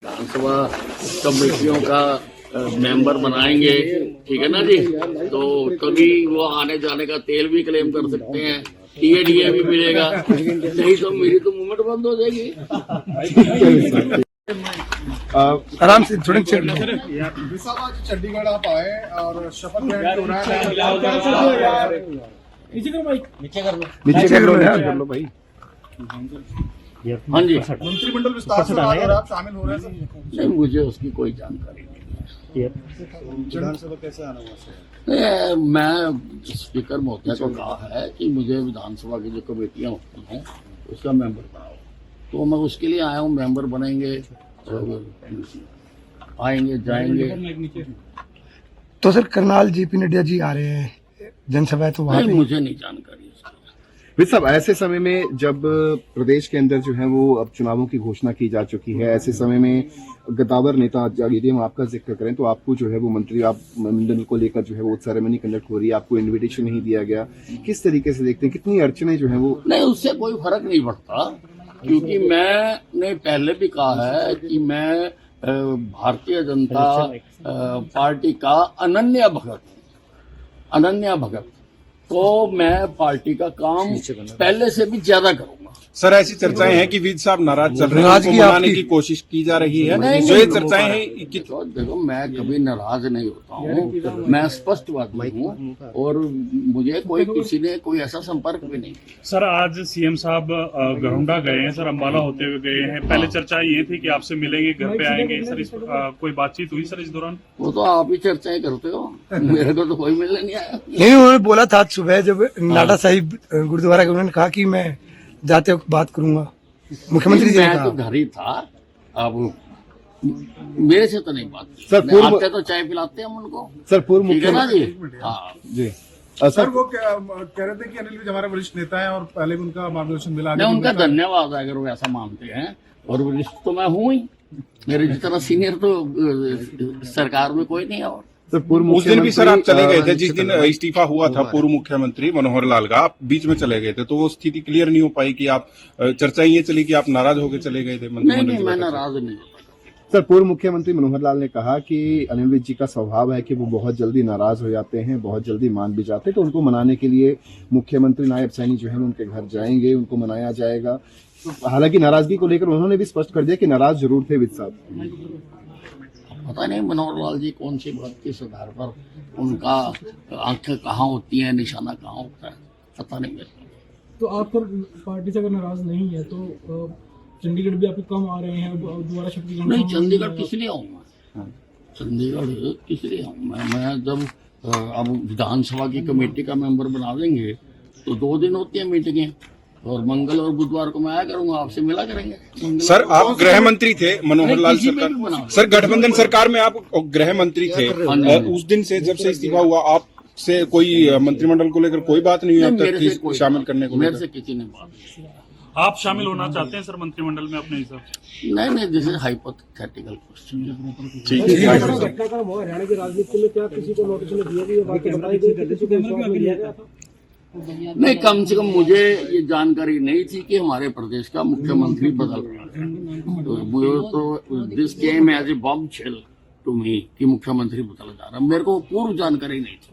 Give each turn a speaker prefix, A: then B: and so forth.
A: विधानसभा कमेटियों का मेंबर बनाएंगे, ठीक है ना जी। तो कभी वो आने जाने का तेल भी क्लेम कर सकते हैं, टीए भी मिलेगा। नहीं तो मेरी तो मूवमेंट बंद हो जाएगी।
B: आराम से थोड़ी
C: आज चंडीगढ़ आप आए और शपथ ग्रहण हो रहा है।
B: नीचे कर लो यार, कर लो भाई।
A: हाँ जी,
C: मंत्रिमंडल विस्तार से बात और आप शामिल हो रहे हैं सर।
A: नहीं मुझे उसकी कोई जानकारी नहीं है।
C: विधानसभा कैसे आना हुआ सर?
A: मैं स्पीकर महोदय को कहा है कि मुझे विधानसभा की जो कमेटियां होती हैं उसका मेंबर बनाओ, तो मैं उसके लिए आया हूँ। मेंबर बनेंगे, आएंगे जाएंगे।
B: तो सर करनाल जेपी नड्डा जी आ रहे हैं, जनसभा है तो वहाँ
A: नहीं, मुझे नहीं जानकारी उसकी।
D: वित्त साहब, ऐसे समय में जब प्रदेश के अंदर जो है वो अब चुनावों की घोषणा की जा चुकी है, ऐसे समय में गद्दावर नेता यदि हम आपका जिक्र करें तो आपको जो है वो मंत्री आप मंडल को लेकर जो है वो सेरेमनी कंडक्ट हो रही है, आपको इनविटेशन नहीं दिया गया, किस तरीके से देखते हैं, कितनी अड़चने जो है वो?
A: नहीं, उससे कोई फर्क नहीं पड़ता, क्योंकि मैंने पहले भी कहा है कि मैं भारतीय जनता पार्टी का अनन्य भगत, तो मैं पार्टी का काम पहले से भी ज्यादा करूंगा।
E: सर, ऐसी चर्चाएं हैं कि विद साहब नाराज चल रहे हैं, उनको मनाने की कोशिश की जा रही है। जो ये चर्चाएं हैं कि
A: देखो, मैं कभी नाराज नहीं होता हूँ, मैं स्पष्टवादी हूँ और मुझे किसी ने कोई ऐसा संपर्क भी नहीं किया।
F: सर, आज सीएम साहब गरुंडा गए हैं सर, अम्बाला होते हुए गए हैं। पहले चर्चा ये थी कि आपसे मिलेंगे, घर पे आएंगे सर। इस कोई बातचीत हुई सर इस दौरान?
A: वो तो आप ही चर्चाएं करते हो, मेरे को तो कोई मिलने नहीं आया।
B: नहीं, उन्होंने बोला था सुबह जब नाडा साहिब गुरुद्वारा के, उन्होंने कहा कि मैं जाते वक्त बात करूंगा, मुख्यमंत्री जी ने
A: मैं
B: कहा।
A: तो घर ही था, अब मेरे से तो नहीं बात की।
D: सर,
A: आते तो चाय पिलाते हैं हम उनको,
D: सर पूर्व
A: ठीक है ना जी। हाँ
D: जी
C: सर वो कह रहे थे कि अनिल विज हमारे वरिष्ठ नेता है और पहले भी उनका मार्गदर्शन मिला।
A: मैं उनका धन्यवाद अगर वो ऐसा मानते हैं, और वरिष्ठ तो मैं हूँ ही, मेरे जितना सीनियर तो सरकार में कोई नहीं है। और
D: सर पूर्व
E: उस दिन भी सर आप चले गए थे, जिस दिन
D: मुख्यमंत्री
E: इस्तीफा हुआ था पूर्व मुख्यमंत्री मनोहर लाल का, आप बीच में चले गए थे, तो वो स्थिति क्लियर नहीं हो पाई कि आप चर्चा ये चली कि आप नाराज होकर चले गए थे
A: नहीं,
E: मंत्रिमंडल
A: मैं
E: की बैठक
A: नाराज नहीं होता।
D: सर पूर्व मुख्यमंत्री मनोहर लाल ने कहा कि अनिल विज जी का स्वभाव है कि वो बहुत जल्दी नाराज हो जाते हैं, बहुत जल्दी मान भी जाते हैं, तो उनको मनाने के लिए मुख्यमंत्री नायब सैनी जो है उनके घर जाएंगे, उनको मनाया जाएगा। हालांकि नाराजगी को लेकर उन्होंने भी स्पष्ट कर दिया कि नाराज जरूर थे वित्त साहब।
A: पता नहीं मनोहर लाल जी कौन सी बात किस आधार पर उनका आंखें कहाँ होती हैं, निशाना कहाँ होता है, पता नहीं मेरे को।
G: तो आप सर पार्टी से अगर नाराज नहीं है तो चंडीगढ़ भी आपको कम आ रहे हैं, दोबारा शक्ति
A: नहीं, चंडीगढ़ किस लिए आऊँगा? चंडीगढ़ किस लिए आऊँ मैं जब अब विधानसभा की कमेटी का मेंबर बना देंगे तो 2 दिन होती है मीटिंगें, और मंगल और बुधवार को मैं आया करूंगा, आपसे मिला करेंगे।
E: सर, आप गृह मंत्री थे मनोहर लाल सरकार, सर गठबंधन सरकार में आप गृह मंत्री थे, उस दिन से जब से इस्तीफा हुआ आप से कोई मंत्रिमंडल को लेकर कोई बात नहीं हुई अब तक शामिल करने को?
A: मेरे से किसी ने बात नहीं।
F: आप शामिल होना चाहते हैं सर मंत्रिमंडल में अपने हिसाब से?
A: नहीं, दिस इज हाइपोथेटिकल क्वेश्चन।
G: घटनाक्रम हुआ हरियाणा की राजनीति में, क्या किसी को नोटिस में दिया गया, बात बताई गई, किसी को विश्वास में लिया गया था?
A: नहीं, कम से कम मुझे ये जानकारी नहीं थी कि हमारे प्रदेश का मुख्यमंत्री बदल रहा है। तो this came as a bombshell to me कि मुख्यमंत्री बदल जा रहा है, मेरे को पूर्व जानकारी नहीं थी।